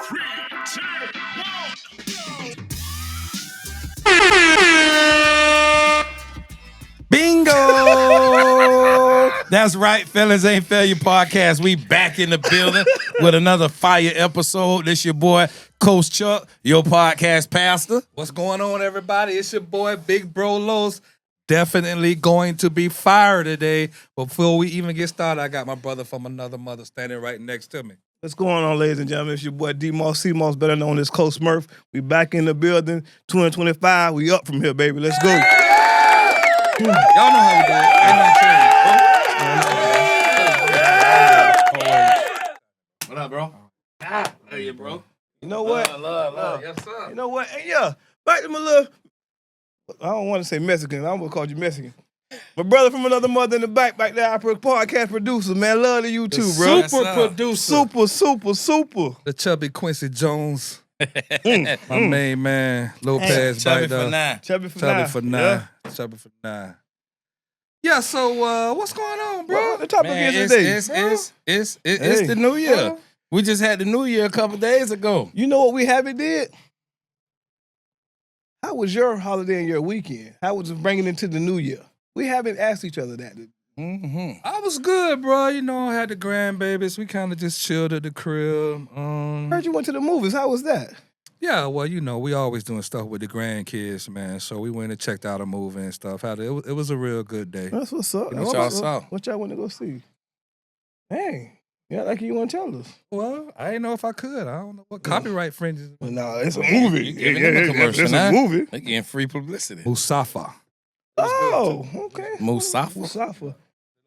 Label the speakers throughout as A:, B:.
A: 3, 2, 1.
B: Bingo! That's right, Felons Ain't Failures Podcast. We back in the building with another fire episode. This your boy, Coach Chuck, your podcast pastor. What's going on, everybody? It's your boy, Big Bro Los. Definitely going to be fire today. Before we even get started, I got my brother from another mother standing right next to me.
C: What's going on, ladies and gentlemen? It's your boy D-Moss, C-Moss, better known as Coach Smurf. We back in the building, 2025. We up from here, baby. Let's go.
B: Y'all know how we do it. Ain't nothing changed. What up, bro? There you, bro.
C: You know what?
B: Love. Yes, sir.
C: You know what? Hey, yeah, back to my little, I don't want to say Mexican. I'm going to call you Mexican. My brother from another mother in the back there, our podcast producer, man. Love to you too, bro.
B: Super producer.
C: Super.
B: The chubby Quincy Jones. My main man. Lopez.
D: Chubby for 9.
C: Chubby for nine.
B: Yeah, so what's going on, bro?
C: What the topic is today?
D: It's the new year. We just had the new year a couple days ago.
C: You know what we haven't did? How was your holiday and your weekend? How was it bringing into the new year? We haven't asked each other that.
D: Mm-hmm.
B: I was good, bro. You know, I had the grandbabies. We kind of just chilled at the crib.
C: Heard you went to the movies. How was that?
B: Yeah, well, you know, we always doing stuff with the grandkids, man. So we went and checked out a movie and stuff. It was a real good day.
C: That's what's up.
D: What y'all saw?
C: What y'all want to go see? Dang. Yeah, like you want to tell us.
B: Well, I didn't know if I could. I don't know what copyright fringes.
C: Well, no, it's a movie.
D: You giving them a commercial
C: it's
D: now.
C: a movie.
D: They getting free publicity.
B: Musafa.
C: Oh, okay.
D: Musafa?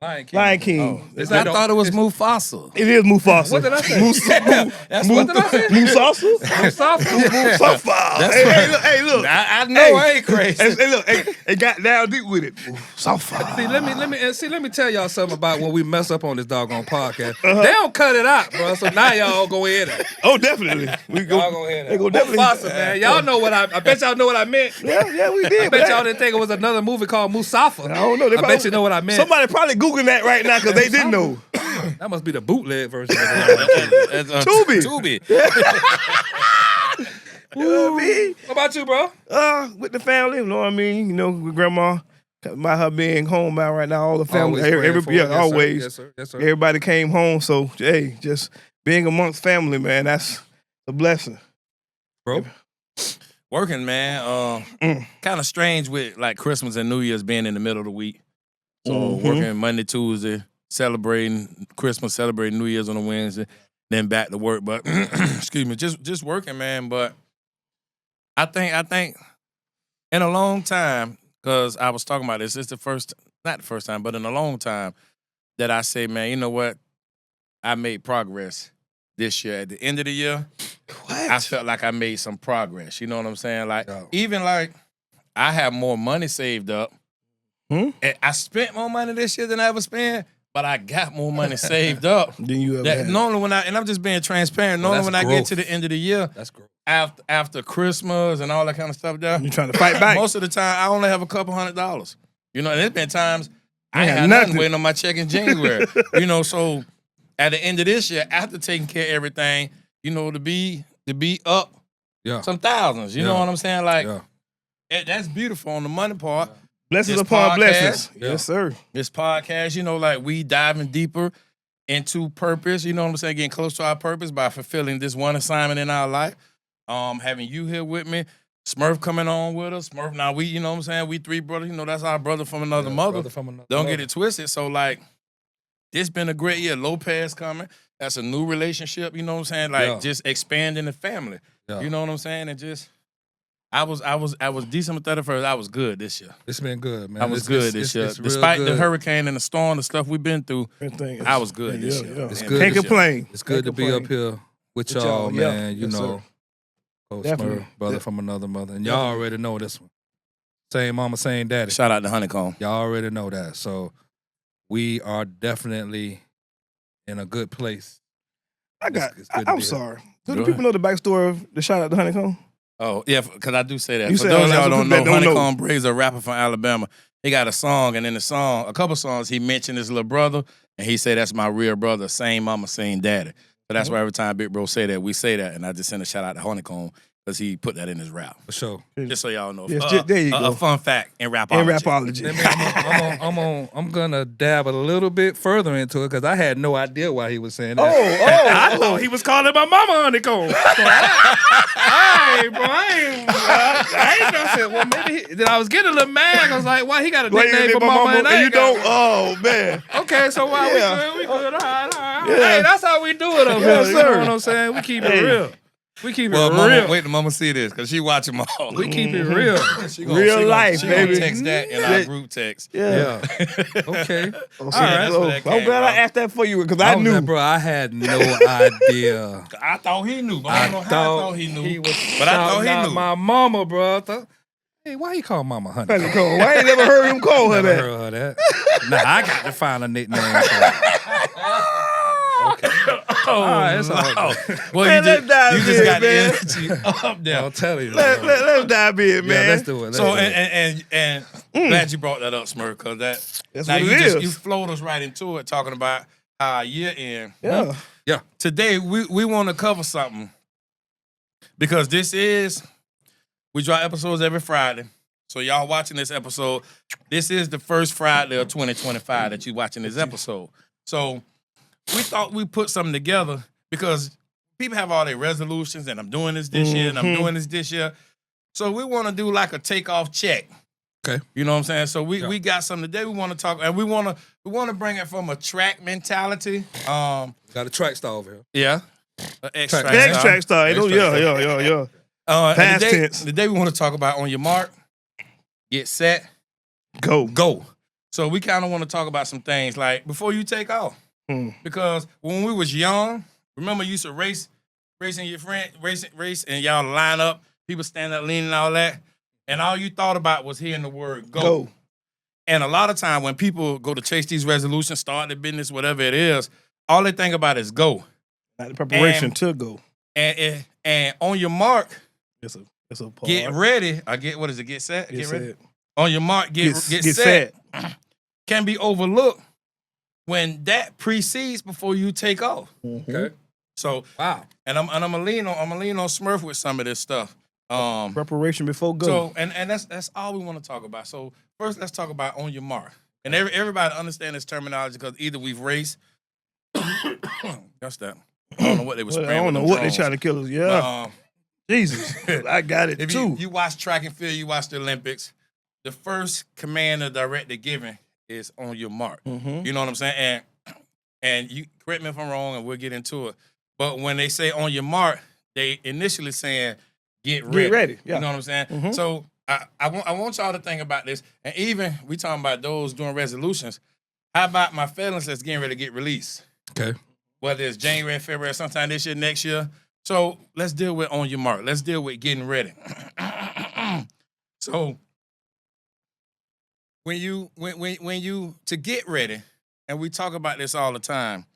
B: Lion
C: King.
D: Oh, I thought it was Mufasa.
C: It is Mufasa.
B: What did I say?
C: What
B: did I say?
C: Mufasa? Mufasa. Hey, look.
D: I know I ain't crazy.
C: Hey, look. It got down deep with it. Mufasa.
B: See, let me tell y'all something about when we mess up on this doggone podcast. They don't cut it out, bro. So now y'all go ahead.
C: Oh, definitely.
B: Y'all go ahead.
C: They go definitely.
B: Mufasa, man. Y'all know what I bet y'all know what I meant.
C: Yeah, we did.
B: I bet y'all didn't think it was another movie called Musafa.
C: I don't know.
B: I bet you know what I meant.
C: Somebody probably Googling that right now because they didn't know.
B: That must be the bootleg version.
D: Tubi.
C: You know what I mean?
B: What about you, bro?
C: With the family, you know what I mean? You know, with grandma, about her being home out right now, all the family, always.
B: Yes, sir.
C: Everybody came home, so hey, just being amongst family, man, that's a blessing,
B: Bro.
D: Working, man. Kind of strange with like Christmas and New Year's being in the middle of the week. So working Monday, Tuesday, celebrating Christmas, celebrating New Year's on a Wednesday, then back to work. But excuse me, just working, man. But I think in a long time, because I was talking about this, it's not the first time, but in a long time that I say, man, you know what? I made progress this year. At the end of the year, I felt like I made some progress. You know what I'm saying? Like, even like I have more money saved up. And I spent more money this year than I ever spent, but I got more money saved up.
C: Than you ever had.
D: Normally and I'm just being transparent, normally when I get to the end of the year,
B: That's growth.
D: after Christmas and all that kind of stuff there,
C: You trying to fight back?
D: most of the time I only have a couple $100. You know, and there's been times I
C: had
D: had nothing
C: nothing.
D: waiting on my check in January. You know, so at the end of this year, after taking care of everything, you know, to be up some thousands. You know what I'm saying? Like, that's beautiful on the money part.
C: Blessings
D: This
C: upon
D: podcast,
C: blessings. Yes, sir.
D: This podcast, you know, like we diving deeper into purpose, you know what I'm saying, getting close to our purpose by fulfilling this one assignment in our life. Having you here with me, Smurf coming on with us. Smurf, now we, you know what I'm saying, we three brothers, you know, that's our brother from another mother. Don't get it twisted. So like, this been a great year. Lopez coming. That's a new relationship, you know what I'm saying? Like just expanding the family. You know what I'm saying? And just I was December 31st, I was good this year.
B: It's been good, man.
D: I was good this year. Despite the hurricane and the storm, the stuff we've been through, I was good this year.
B: It's good.
C: Can't complain.
B: It's good to be up here with y'all, man. You know, Coach
C: Definitely.
B: Smurf, brother from another mother. And y'all already know this one. Same mama, same daddy.
D: Shout out to Honeycomb.
B: Y'all already know that. So we are definitely in a good place.
C: I'm sorry. Do the people know the backstory of the shout out to Honeycomb?
D: Oh, yeah, because I do say that.
C: You
D: For
C: say
D: those of y'all
C: that
D: don't know,
C: don't know.
D: Honeycomb Briggs, a rapper from Alabama, he got a song, and in the song, a couple songs, he mentioned his little brother, and he said, that's my real brother, same mama, same daddy. So that's why every time Big Bro say that, we say that, and I just send a shout out to Honeycomb because he put that in his rap.
A: For sure.
D: Just so y'all know.
C: Yes, there you go.
D: A fun fact in rapology.
C: In rapology.
A: I'm gonna dab a little bit further into it because I had no idea why he was saying that.
C: I
A: I thought he was calling my mama Honeycomb. So I ain't know. I said, well, maybe. Then I was getting a little mad. I was like, why he got a nickname for mama and I
C: you
A: ain't got
C: don't. Oh man.
A: Okay, so why we good? All right.
C: Yeah.
A: Hey, that's how we do it up here.
C: Yes,
A: You
C: sir.
A: know what I'm saying? We keep it real. We keep it
D: Well,
A: real.
D: Mama, wait till Mama see this because she watch them all.
A: We keep it real.
C: Real life,
D: she
C: baby.
D: Gonna text that in our group text.
C: Yeah.
A: Okay.
C: Oh,
D: All right.
C: so
D: That's where that
C: I'm
D: came
C: glad I
D: from.
C: asked that for you because I
A: was
C: knew.
A: like, bro, I had no idea.
D: I thought he knew, but I don't know how I thought he knew.
A: He was
D: But I thought
A: shouting
D: he
A: out
D: knew.
A: my mama, bro. I thought, hey, why he call mama honey?
C: Honeycomb. I ain't never heard him call her
A: Never
C: that.
A: heard her that. Nah, I got to find a nickname for her. Okay. All right, it's all good.
D: Well,
C: Man, let's dive
D: you just
C: in,
D: got
C: man.
D: the energy up there.
A: I'll tell you.
C: Let's dive in, man.
A: Yeah, let's do it.
D: So and glad you brought that up, Smurf, because
C: That's
D: now
C: what
D: you
C: it
D: just
C: is.
D: you flowed us right into it, talking about our year end.
C: Yeah.
A: Yeah.
D: Today we want to cover something because we drop episodes every Friday. So y'all watching this episode, this is the first Friday of 2025 that you watching this episode. So we thought we'd put something together because people have all their resolutions and I'm doing this year and I'm doing this year. So we want to do like a takeoff check.
A: Okay.
D: You know what I'm saying? So we got something today we want to talk, and we want to bring it from a track mentality.
A: Got a track star over here.
D: Yeah. Extract
C: Extract star. Yeah.
D: And
C: Past tense.
D: Today we want to talk about on your mark, get set,
C: Go.
D: So we kind of want to talk about some things like before you take off. Because when we was young, remember you used to racing your friend, race, and y'all line up, people stand up, leaning, all that, and all you thought about was hearing the word go. And a lot of time when people go to chase these resolutions, start their business, whatever it is, all they think about is go.
C: Not the preparation to go.
D: And on your mark,
C: It's a part.
D: get ready. What is it? Get set.
C: Get
D: ready.
C: set.
D: On your mark, get set. Can be overlooked when that precedes before you take off.
A: Okay.
D: So
A: Wow.
D: and I'm gonna lean on Smurf with some of this stuff.
C: Preparation before go.
D: So and that's all we want to talk about. So first, let's talk about on your mark. And everybody understand this terminology because either we've raced. That's that. I don't know what they were spraying.
C: I don't know
D: with
C: what
D: them
C: they
D: drones.
C: trying to kill us. Yeah. Jesus. I got it
D: If
C: too.
D: you watch track and field, you watch the Olympics, the first command or directive given is on your mark. You know what I'm saying? And you correct me if I'm wrong, and we'll get into it. But when they say on your mark, they initially saying get ready.
C: Get ready. Yeah.
D: You know what I'm saying? So I want y'all to think about this. And even we talking about those doing resolutions. How about my felons that's getting ready to get released?
A: Okay.
D: Whether it's January, February, sometime this year, next year. So let's deal with on your mark. Let's deal with getting ready. So when you to get ready, and we talk about this all the time,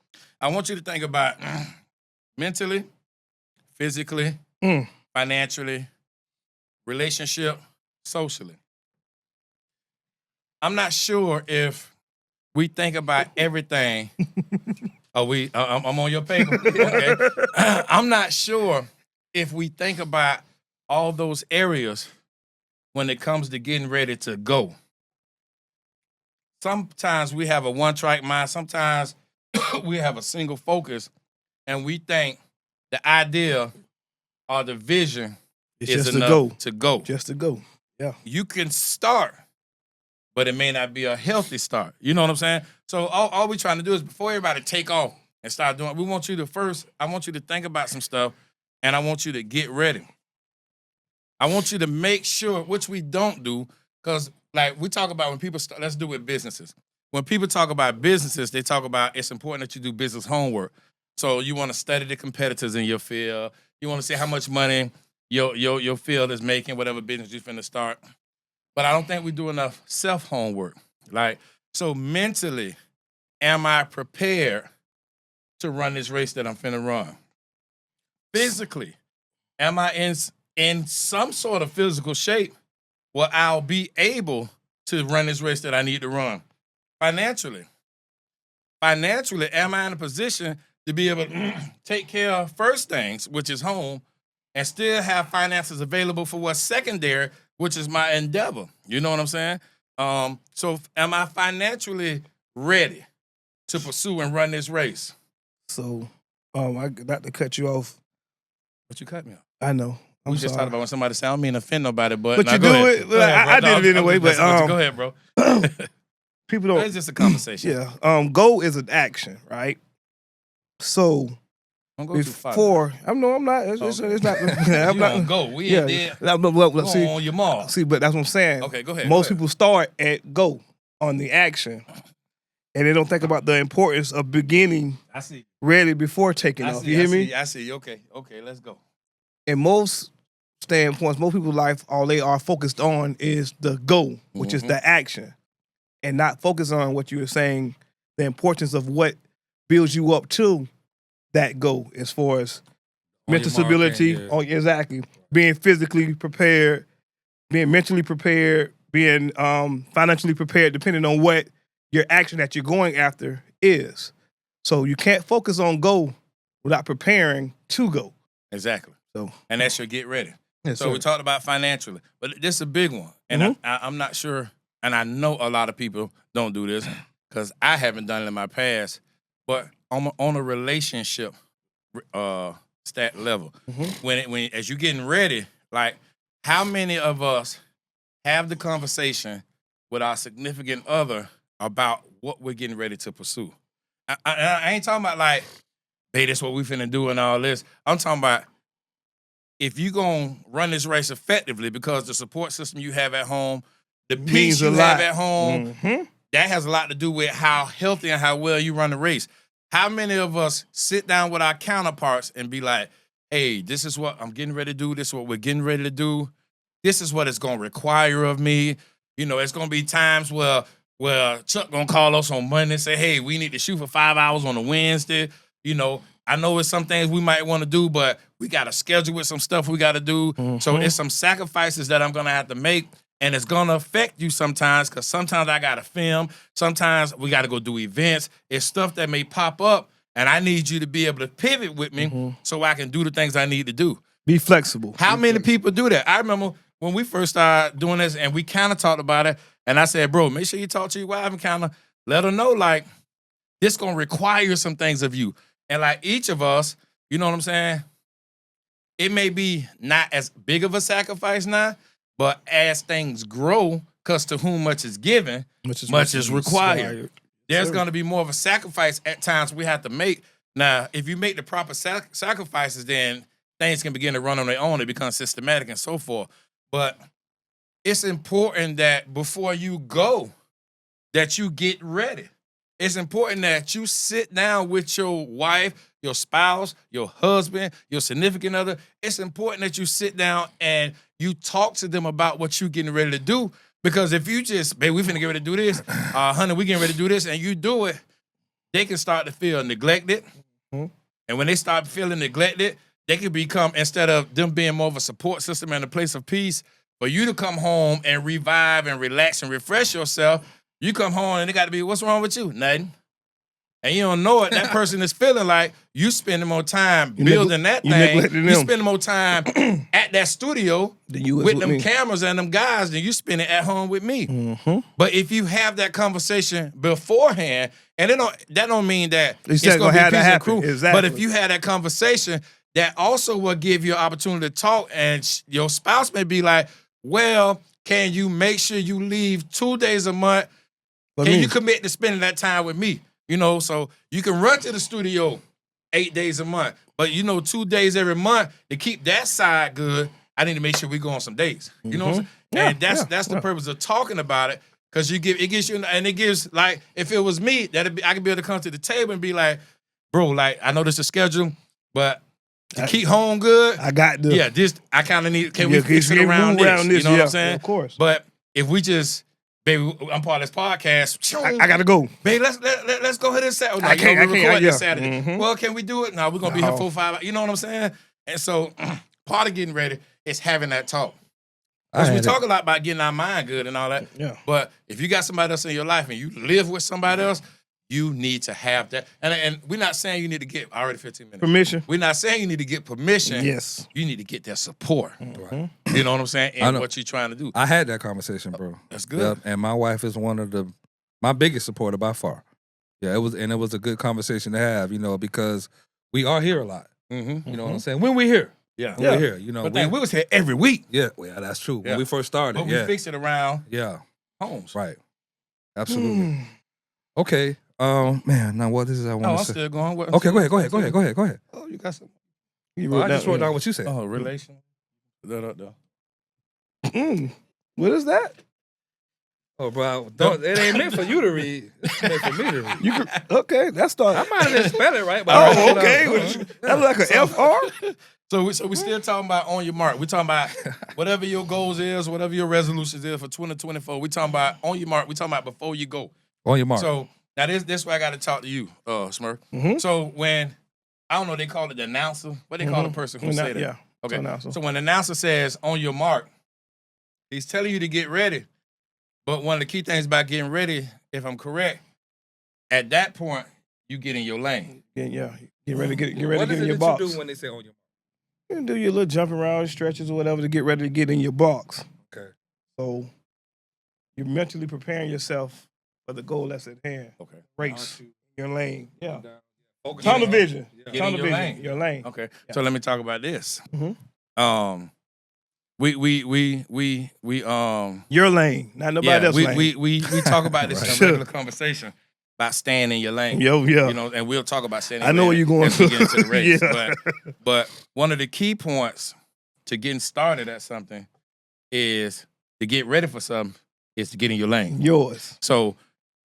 D: I want you to think about mentally, physically, financially, relationship, socially. I'm not sure if we think about everything. I'm on your paper. Okay. I'm not sure if we think about all those areas when it comes to getting ready to go. Sometimes we have a one-track mind. Sometimes we have a single focus, and we think the idea or the vision
C: It's
D: is
C: just
D: enough to go.
C: Just to go. Yeah.
D: You can start, but it may not be a healthy start. You know what I'm saying? So all we're trying to do is before everybody take off and start doing, I want you to think about some stuff, and I want you to get ready. I want you to make sure, which we don't do, because like we talk about when people start, let's do it with businesses. When people talk about businesses, they talk about it's important that you do business homework. So you want to study the competitors in your field. You want to see how much money your field is making, whatever business you're finna start. But I don't think we do enough self-homework. Like, so mentally, am I prepared to run this race that I'm finna run? Physically, am I in some sort of physical shape where I'll be able to run this race that I need to run? Financially, am I in a position to be able to take care of first things, which is home, and still have finances available for what's secondary, which is my endeavor. You know what I'm saying? So am I financially ready to pursue and run this race?
C: So, I got to cut you off.
D: But you cut me off.
C: I know.
D: We just talked about when somebody say, I don't mean to offend nobody, but
C: you do
D: ahead.
C: it. I did it anyway. But
D: go ahead, bro.
C: People don't.
D: It's just a conversation.
C: Yeah. Go is an action, right? So
D: Don't go too far.
C: before, I'm not. It's not. I'm not.
D: Go. We ain't there.
C: Well,
D: see, on your mall.
C: See, but that's what I'm saying.
D: Okay, go ahead.
C: Most people start at go on the action, and they don't think about the importance of beginning.
D: I see.
C: Ready before taking off. You hear me?
D: I see. Okay, let's go.
C: In most standpoints, most people's life, all they are focused on is the go, which is the action, and not focus on what you were saying, the importance of what builds you up to that go as far as mental stability. Exactly. Being physically prepared, being mentally prepared, being financially prepared, depending on what your action that you're going after is. So you can't focus on go without preparing to go.
D: Exactly. And that's your get ready.
C: Yes,
D: so
C: sir.
D: we talked about financially, but this is a big one. And I'm not sure, and I know a lot of people don't do this because I haven't done it in my past, but on a relationship stat level, when as you're getting ready, like how many of us have the conversation with our significant other about what we're getting ready to pursue? I ain't talking about like, hey, this what we finna do and all this. I'm talking about if you gonna run this race effectively because the support system you have at home, the peace you have at home, that has a lot to do with how healthy and how well you run the race. How many of us sit down with our counterparts and be like, hey, this is what I'm getting ready to do. This is what we're getting ready to do. This is what it's gonna require of me. You know, it's gonna be times where Chuck gonna call us on Monday and say, hey, we need to shoot for 5 hours on a Wednesday. You know, I know it's some things we might want to do, but we got to schedule with some stuff we got to do. So it's some sacrifices that I'm going to have to make, and it's going to affect you sometimes because sometimes I got to film. Sometimes we got to go do events. It's stuff that may pop up, and I need you to be able to pivot with me so I can do the things I need to do.
C: Be flexible.
D: How many people do that? I remember when we first started doing this, and we kind of talked about it, and I said, bro, make sure you talk to your wife and kind of let her know, like, this going to require some things of you. And like each of us, you know what I'm saying? It may be not as big of a sacrifice now, but as things grow, because to whom much is given, much is required. There's going to be more of a sacrifice at times we have to make. Now, if you make the proper sacrifices, then things can begin to run on their own. It becomes systematic and so forth. But it's important that before you go, that you get ready. It's important that you sit down with your wife, your spouse, your husband, your significant other. It's important that you sit down and you talk to them about what you're getting ready to do. Because if you just, babe, we finna get ready to do this, honey, we getting ready to do this, and you do it, they can start to feel neglected. And when they start feeling neglected, they can become, instead of them being more of a support system and a place of peace, for you to come home and revive and relax and refresh yourself. You come home and it got to be, what's wrong with you? Nothing. And you don't know it. That person is feeling like you spending more time building that thing. You spending more time at that studio with them cameras and them guys than you spending at home with me. But if you have that conversation beforehand, and that don't mean that it's going to be peace and crew. Exactly. But if you had that conversation, that also will give you an opportunity to talk, and your spouse may be like, well, can you make sure you leave 2 days a month? Can you commit to spending that time with me? You know, so you can run to the studio 8 days a month, but 2 days every month to keep that side good. I need to make sure we go on some dates. You know what I'm saying? And that's the purpose of talking about it, because it gives, like, if it was me, I could be able to come to the table and be like, bro, like, I know this is scheduled, but to keep home good, I got this. I kind of need. Can we fix it around this? You know what I'm saying? Of course. But if we just, baby, I'm part of this podcast.
C: I gotta go.
D: Baby, let's go ahead and Saturday. I can't. This Saturday. Well, can we do it? No, we're gonna be here 4 or 5 hours. You know what I'm saying? And so part of getting ready is having that talk. Because we talk a lot about getting our mind good and all that. Yeah. But if you got somebody else in your life and you live with somebody else, you need to have that. And we're not saying you need to get already 15 minutes.
C: Permission.
D: We're not saying you need to get permission.
C: Yes.
D: You need to get that support.
E: Right.
D: You know what I'm saying? And what you're trying to do.
E: I had that conversation, bro.
D: That's good.
E: Yep. And my wife is one of my biggest supporter by far. Yeah, it was a good conversation to have, because we are here a lot.
D: Mm-hmm.
E: You know what I'm saying? When we're here.
D: Yeah.
E: When we're here,
D: But we was here every week.
E: Yeah, well, that's true. When
D: Yeah.
E: we first started,
D: But we fixed it around homes.
E: Right. Absolutely. Okay. Man, now what is it I want
D: No,
E: to
D: I'm
E: say?
D: still going.
E: Okay, go ahead.
C: Oh, you got some.
E: I just wrote down what you said.
D: Oh, relation.
C: What is that?
E: Oh, bro, it ain't meant for you to read. It's meant for me to read.
C: Okay, that's the.
E: I might have didn't spell it right, but
C: Oh, okay. That look like an FR?
D: So we still talking about on your mark. We talking about whatever your goals is, whatever your resolutions is for 2024. We talking about on your mark. We talking about before you go.
E: On your mark.
D: So now this where I got to talk to you, Smurf.
C: Mhm.
D: So when I don't know, they call it the announcer. What they call the person who say that?
C: Yeah.
D: Okay.
C: Announcer.
D: So when the announcer says on your mark, he's telling you to get ready. But one of the key things about getting ready, if I'm correct, at that point you get in your lane.
C: Yeah. Get ready to get in your
E: What
C: box.
E: you do when they say on your mark?
C: You can do your little jumping around stretches or whatever to get ready to get in your box.
E: Okay.
C: So you're mentally preparing yourself for the goal that's at hand.
D: Okay.
C: Race. Your lane. Yeah.
E: Focus
C: Tunnel
E: on-
C: vision.
D: Get in
C: Tunnel
D: your
C: vision.
D: lane.
C: Your lane.
D: Okay.
C: Yeah.
D: So let me talk about this.
C: Mhm.
D: We
C: Your lane, not nobody else's lane.
D: we talk about this
E: Right.
D: in a regular conversation about staying in your lane.
C: Yeah.
D: You know, and we'll talk about staying in
C: I know
D: your
C: where
D: lane
C: you're going
D: as we
C: to.
D: get into the race.
C: Yeah.
D: But one of the key points to getting started at something is to get ready for something is to get in your lane.
C: Yours.
D: So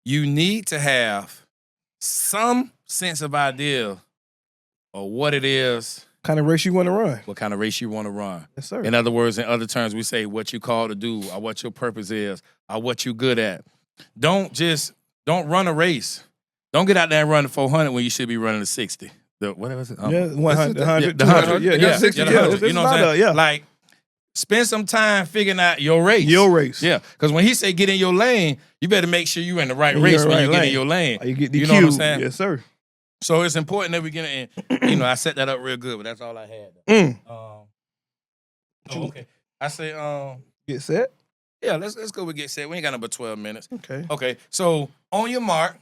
D: you need to have some sense of idea of what it is,
C: Kind of race you want to run.
D: what kind of race you want to run.
C: Yes, sir.
D: In other words, in other terms, we say what you call to do or what your purpose is or what you're good at. Don't run a race. Don't get out there and run the 400 when you should be running the 60. Whatever is it?
C: Yeah, 100, 100,
D: the
C: 200.
D: 100.
C: Yeah, 60.
D: the
C: Yeah,
D: 100.
C: it's
D: You know what I'm
C: not
D: saying?
C: yeah.
D: Like, spend some time figuring out your race.
C: Your race.
D: Yeah, because when he say get in your lane, you better make sure you're in the right
C: In
D: race
C: your
D: when
C: right
D: you get in
C: lane.
D: your lane.
C: You get the
D: You
C: cue.
D: know what I'm saying?
C: Yes, sir.
D: So it's important that we get in. I set that up real good, but that's all I had. Okay. I say,
C: Get set.
D: yeah, let's go with get set. We ain't got no but 12 minutes.
C: Okay.
D: Okay, so on your mark,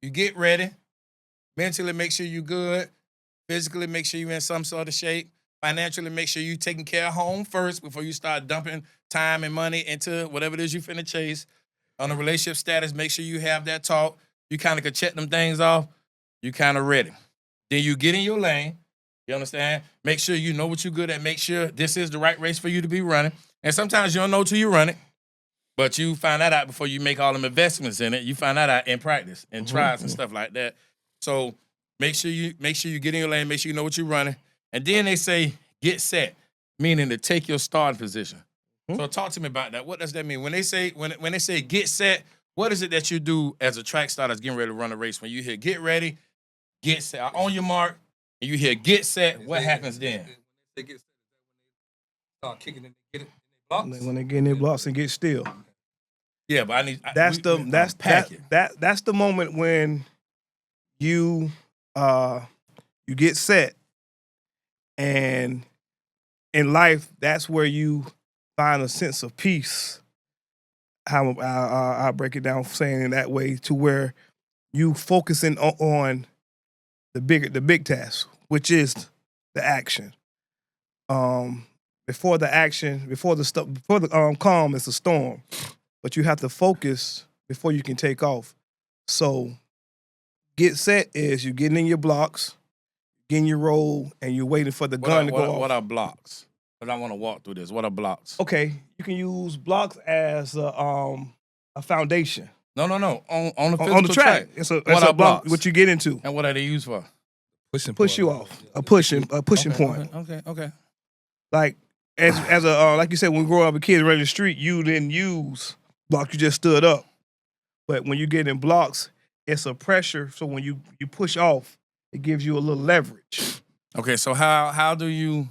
D: you get ready. Mentally, make sure you're good. Physically, make sure you're in some sort of shape. Financially, make sure you're taking care of home first before you start dumping time and money into whatever it is you finna chase. On a relationship status, make sure you have that talk. You kind of can check them things off. You kind of ready. Then you get in your lane. You understand? Make sure you know what you're good at. Make sure this is the right race for you to be running. And sometimes you don't know till you run it, but you find that out before you make all them investments in it. You find that out in practice and tries and stuff like that. So make sure you get in your lane. Make sure you know what you're running. And then they say get set, meaning to take your starting position. So talk to me about that. What does that mean? When they say get set, what is it that you do as a track starter that's getting ready to run a race? When you hear get ready, get set, on your mark, and you hear get set, what happens then?
E: They get start kicking and get it in their blocks.
C: When they get in their blocks and get still.
D: Yeah, but
C: That's the moment when you get set, and in life that's where you find a sense of peace. How I break it down, saying it that way, to where you focusing on the big task, which is the action. Before the calm is a storm, but you have to focus before you can take off. So, get set is you getting in your blocks, getting your roll, and you're waiting for the gun to go off.
D: What are blocks? But I want to walk through this. What are blocks?
C: Okay, you can use blocks as a foundation.
D: No. On the physical
C: On the track. It's a block.
D: blocks?
C: What you get into.
D: And what are they used for?
C: Push you off. A pushing point.
D: Okay.
C: Like as a like you said, when we grow up as kids running the street, you didn't use blocks. You just stood up. But when you get in blocks, it's a pressure. So when you push off, it gives you a little leverage.
D: Okay, so how do you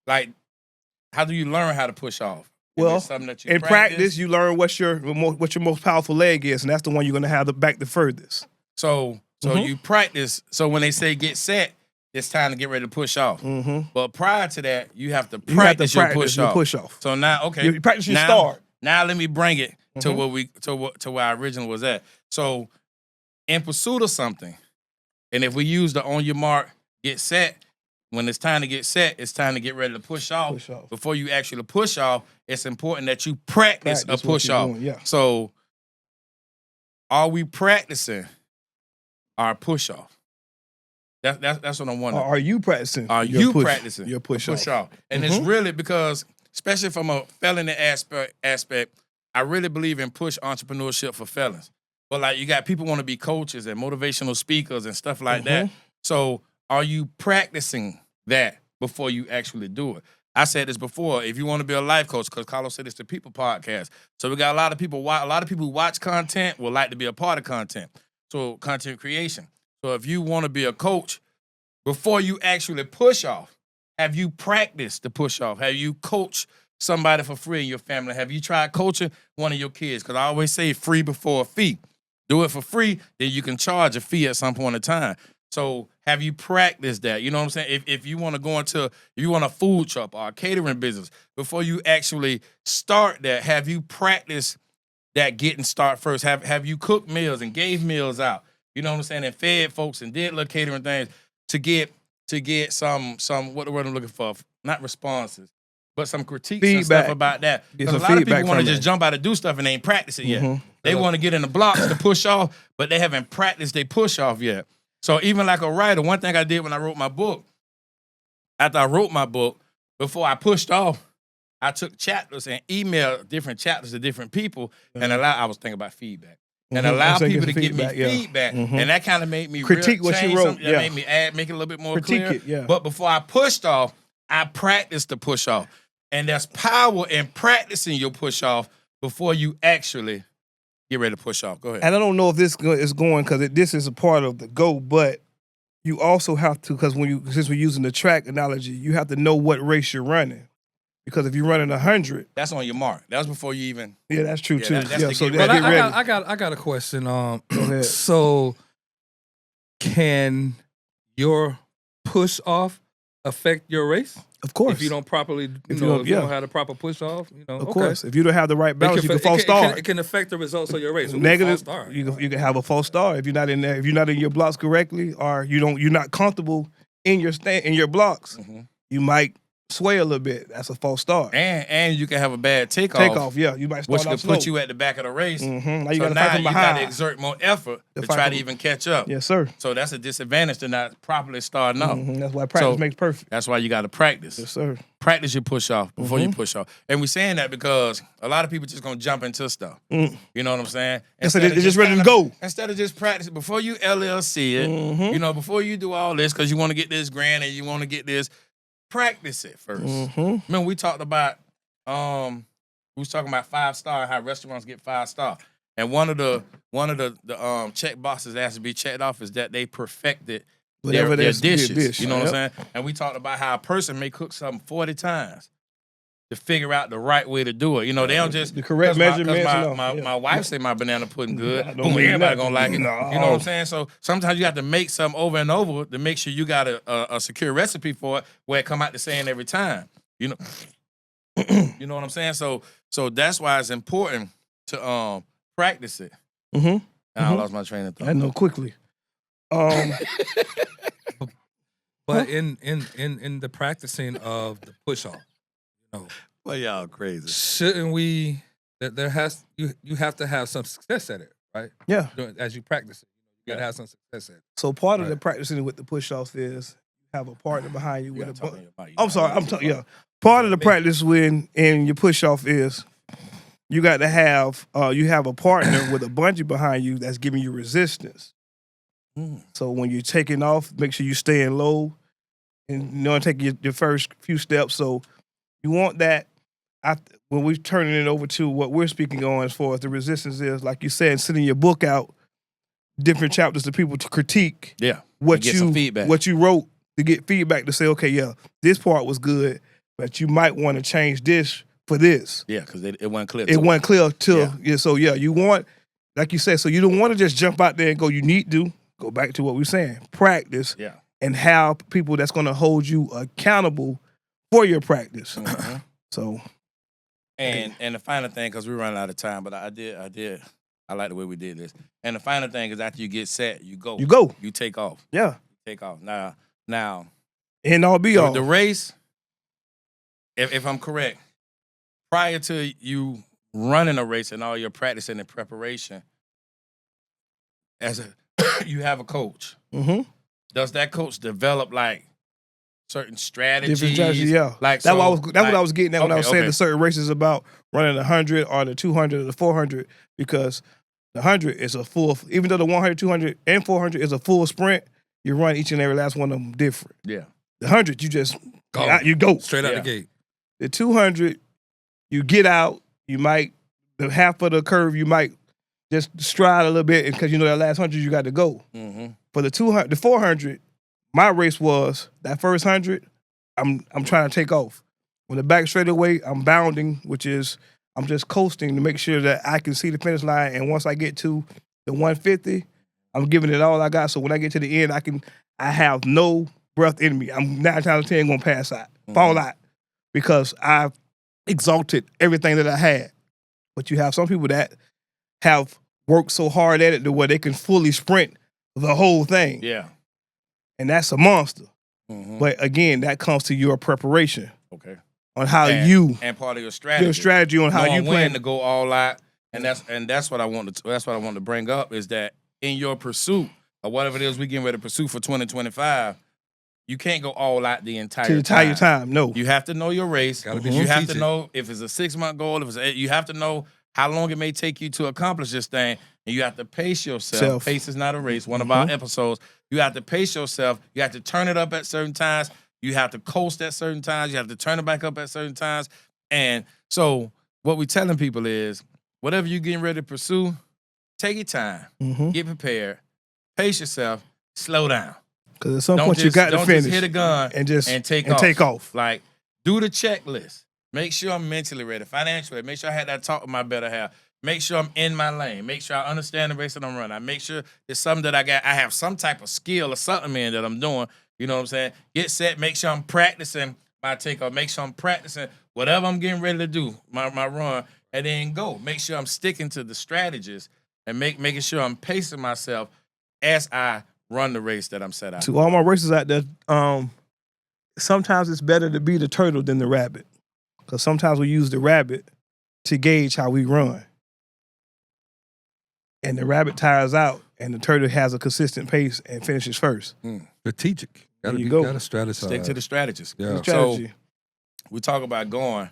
D: learn how to push off?
C: Well,
D: it's something that you
C: in practice, you learn what your most powerful leg is, and that's the one you're going to have the back the furthest.
D: So you practice. So when they say get set, it's time to get ready to push off. But prior to that, you have to practice your push off. So now, okay,
C: you practice your start.
D: Now let me bring it to where our original was at. So in pursuit of something, and if we use the on your mark, get set. When it's time to get set, it's time to get ready to push off. Before you actually push off, it's important that you practice a push off. So are we practicing our push off? That's what I'm wondering.
C: Are you practicing?
D: Are you practicing
C: your push off?
D: And it's really because, especially from a felony aspect, I really believe in push entrepreneurship for felons. But like you got people want to be coaches and motivational speakers and stuff like that. So are you practicing that before you actually do it? I said this before. If you want to be a life coach, because Carlos said it's the People Podcast. So we got a lot of people who watch content would like to be a part of content. So content creation. So if you want to be a coach, before you actually push off, have you practiced the push off? Have you coached somebody for free in your family? Have you tried coaching one of your kids? Because I always say free before a fee. Do it for free, then you can charge a fee at some point in time. So have you practiced that? You know what I'm saying? If you want to go into, if you want a food truck or a catering business, before you actually start that, have you practiced that getting start first? Have you cooked meals and gave meals out? You know what I'm saying? And fed folks and did little catering things to get some what the word I'm looking for? Not responses, but some critiques and stuff about that. Because a lot of people want to just jump out and do stuff and they ain't practiced it yet. They want to get in the blocks to push off, but they haven't practiced they push off yet. So even like a writer, one thing I did when I wrote my book, after I wrote my book, before I pushed off, I took chapters and emailed different chapters to different people and I was thinking about feedback. And allow people to give me feedback. And that kind of made me
C: critique what you wrote.
D: That made me make it a little bit more clear. But before I pushed off, I practiced the push off. And there's power in practicing your push off before you actually get ready to push off. Go ahead.
C: And I don't know if this is going because this is a part of the go, but you also have to, because since we're using the track analogy, you have to know what race you're running. Because if you're running 100,
D: that's on your mark. That's before you even.
C: Yeah, that's true too.
E: I got a question. Go ahead. So, can your push off affect your race?
C: Of course.
E: If you don't properly, if you don't have the proper push off,
C: Of course. If you don't have the right balance, you can false start.
E: It can affect the results of your race.
C: Negative. You can have a false start if you're not in there. If you're not in your blocks correctly, or you're not comfortable in your blocks, you might sway a little bit. That's a false start.
D: And you can have a bad takeoff.
C: Yeah. You might start
D: which could put you at the back of the race.
C: Now you
D: so
C: got
D: you got to exert more effort to try to even catch up.
C: Yes, sir.
D: So that's a disadvantage to not properly starting off.
C: That's why practice makes perfect.
D: That's why you got to practice.
C: Yes, sir.
D: Practice your push off before you push off. And we're saying that because a lot of people just going to jump into stuff. You know what I'm saying?
C: So they're just ready to go.
D: Instead of just practicing, before you LLC it, before you do all this because you want to get this grant and you want to get this, practice it first. Remember, we talked about we was talking about 5-star, how restaurants get 5-star, and one of the check boxes that has to be checked off is that they perfected their dishes. You know what I'm saying? And we talked about how a person may cook something 40 times to figure out the right way to do it. You know, they don't just
C: the correct measurements.
D: My wife say my banana pudding good. Boom, everybody gonna like it.
C: No.
D: You know what I'm saying? So sometimes you have to make something over and over to make sure you got a secure recipe for it where it come out the same every time. You know, you know what I'm saying? So that's why it's important to practice it. And I lost my train of thought.
C: I know quickly.
E: But in the practicing of the push off.
D: Well, y'all crazy.
E: Shouldn't we? You have to have some success at it, right?
C: Yeah.
E: As you practice it, you gotta have some success at it.
C: So part of the practicing with the push offs is have a partner behind you with a. Part of the practice in your push off is you got to have a partner with a bungee behind you that's giving you resistance. So when you're taking off, make sure you're staying low and taking your first few steps. So you want that. When we're turning it over to what we're speaking on as far as the resistance is, like you said, sending your book out, different chapters to people to critique what you wrote, to get feedback to say, okay, this part was good, but you might want to change this for this.
D: Yeah, because it wasn't clear.
C: It wasn't clear till so you want, like you said, so you don't want to just jump out there and go. You need to go back to what we're saying, practice, and have people that's going to hold you accountable for your practice.
D: Mm-hmm.
C: So,
D: and the final thing, because we're running out of time, but I like the way we did this. And the final thing is after you get set, you go. You take off.
C: Yeah.
D: Take off. Now.
C: And all be all.
D: The race, if I'm correct, prior to you running a race and all your practice and the preparation, you have a coach.
C: Mm-hmm.
D: Does that coach develop like certain strategies?
C: Different strategies, yeah.
D: Like
C: what I was getting at when I was saying the certain races about running the 100 or the 200 or the 400, because the 100 is a full, even though the 100, 200, and 400 is a full sprint, you run each and every last one of them different.
D: Yeah.
C: The 100, you just go
E: straight out the gate.
C: The 200, you get out. You might the half of the curve. You might just stride a little bit because you know that last 100 you got to go.
D: Mm-hmm.
C: For the 200, the 400, my race was that first 100. I'm trying to take off. On the back straightaway, I'm bounding, which is I'm just coasting to make sure that I can see the finish line. And once I get to the 150, I'm giving it all I got. So when I get to the end, I have no breath in me. I'm 9 times out of 10 gonna pass out, fall out, because I've exalted everything that I had. But you have some people that have worked so hard at it to where they can fully sprint the whole thing.
D: Yeah.
C: And that's a monster.
D: Mm-hmm.
C: But again, that comes to your preparation.
D: Okay.
C: On how
D: and part of your strategy.
C: Your strategy on how you plan
D: to go all out. And that's what I want to bring up is that in your pursuit or whatever it is we getting ready to pursue for 2025, you can't go all out the entire time.
C: No.
D: You have to know your race.
E: Mm-hmm.
D: You have to know if it's a 6-month goal. You have to know how long it may take you to accomplish this thing. And you have to pace yourself. Pace is not a race. One of our episodes. You have to pace yourself. You have to turn it up at certain times. You have to coast at certain times. You have to turn it back up at certain times. And so what we're telling people is whatever you're getting ready to pursue, take your time.
C: Mm-hmm.
D: Get prepared. Pace yourself. Slow down.
C: Because at some point you got to finish.
D: Don't just hit a gun and take off. Like, do the checklist. Make sure I'm mentally ready, financially. Make sure I had that talk with my better half. Make sure I'm in my lane. Make sure I understand the race that I'm running. I make sure it's something that I have some type of skill or something that I'm doing. You know what I'm saying? Get set. Make sure I'm practicing my takeoff. Make sure I'm practicing whatever I'm getting ready to do, my run, and then go. Make sure I'm sticking to the strategies and making sure I'm pacing myself as I run the race that I'm set out.
C: To all my racers out there, sometimes it's better to be the turtle than the rabbit. Because sometimes we use the rabbit to gauge how we run. And the rabbit tires out, and the turtle has a consistent pace and finishes first.
E: Strategic. Gotta strategize.
D: Stick to the strategies.
E: Yeah.
D: So we talk about going.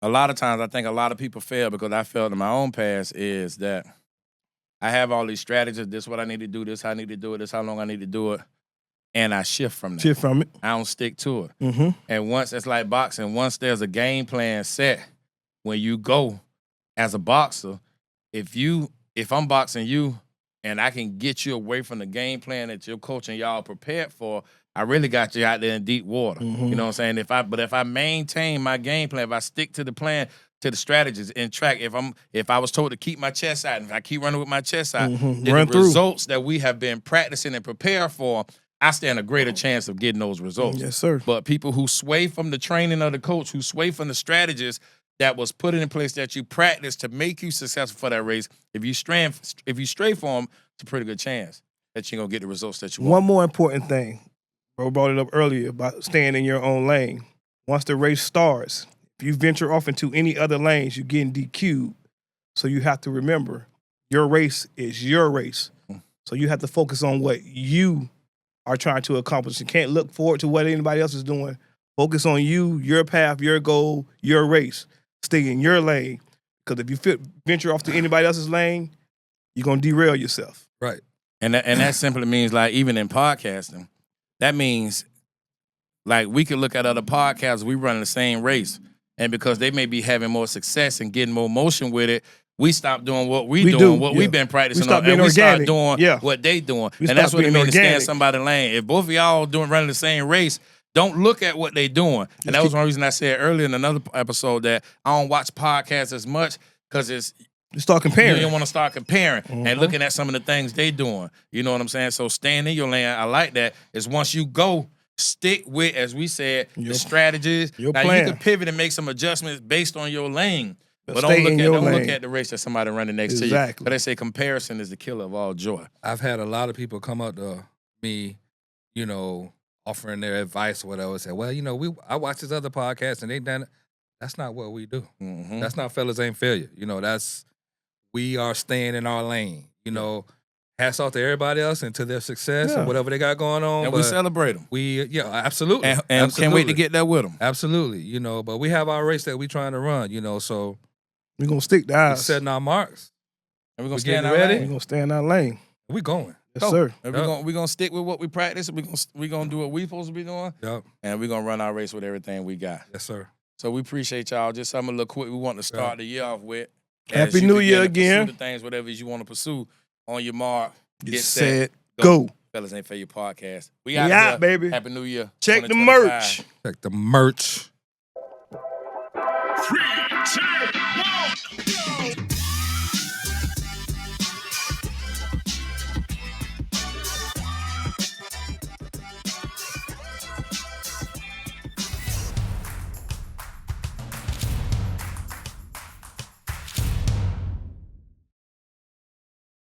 D: A lot of times I think a lot of people fail because I failed in my own past is that I have all these strategies. This is what I need to do. This is how I need to do it. This is how long I need to do it. And I shift from that. I don't stick to it.
C: Mm-hmm.
D: And once it's like boxing, once there's a game plan set, when you go as a boxer, if I'm boxing you and I can get you away from the game plan that your coach and y'all prepared for, I really got you out there in deep water.
C: Mm-hmm.
D: You know what I'm saying? If I maintain my game plan, if I stick to the plan, to the strategies in track, if I was told to keep my chest out, and if I keep running with my chest out, then the results that we have been practicing and prepared for, I stand a greater chance of getting those results.
C: Yes, sir.
D: But people who sway from the training of the coach, who sway from the strategies that was put in place that you practice to make you successful for that race, if you stray for them, it's a pretty good chance that you're going to get the results that you want.
C: One more important thing. Bro brought it up earlier about staying in your own lane. Once the race starts, if you venture off into any other lanes, you're getting DQ'd. So you have to remember, your race is your race. So you have to focus on what you are trying to accomplish. You can't look forward to what anybody else is doing. Focus on you, your path, your goal, your race. Stay in your lane. Because if you venture off to anybody else's lane, you're going to derail yourself.
E: Right.
D: And that simply means, like, even in podcasting, that means, like, we could look at other podcasts, we run the same race. And because they may be having more success and getting more motion with it, we stop doing what we've been practicing on, and we start doing what they doing. And that's what it means to stay in somebody's lane. If both of y'all running the same race, Don't look at what they doing. And that was one reason I said earlier in another episode that I don't watch podcasts as much because
C: you start comparing.
D: You don't want to start comparing and looking at some of the things they doing. You know what I'm saying? So staying in your lane, I like that. Is once you go, stick with, as we said, the strategies.
C: Your
D: now
C: plan.
D: you can pivot and make some adjustments based on your lane. But
C: stay
D: don't look at the race that somebody running next to you.
C: Exactly.
D: But they say comparison is the killer of all joy.
E: I've had a lot of people come up to me, offering their advice or whatever. Say, well, I watch this other podcast and they done it. That's not what we do.
D: Mm-hmm.
E: That's not Fellas Ain't Failure. We are staying in our lane. Hats off to everybody else and to their success and whatever they got going on.
D: And we celebrate them.
E: Absolutely.
D: And
E: absolutely.
D: can't wait to get there with them.
E: Absolutely. But we have our race that we trying to run, so
C: We're going to stick to
E: we're
C: ours.
E: setting our marks.
D: And we're going to
E: getting
D: stand
E: ready.
C: We're
D: ready.
C: going to stay in our lane.
E: We going.
C: Yes, sir.
D: And we're gonna stick with what we practice. We're gonna do what we supposed to be doing.
E: Yep.
D: And we're gonna run our race with everything we got.
E: Yes, sir.
D: So we appreciate y'all. Just something a little quick we want to start the year off with.
C: Happy
D: As you
C: New
D: begin
C: Year
D: to
C: again.
D: pursue the things, whatever it is you want to pursue. On your mark, get
C: Set,
D: set,
C: go.
D: Fellas Ain't Failure Podcast. We
C: We
D: out,
C: out, baby.
D: Happy New Year.
C: Check the
D: 2025.
C: merch.
E: Check the merch.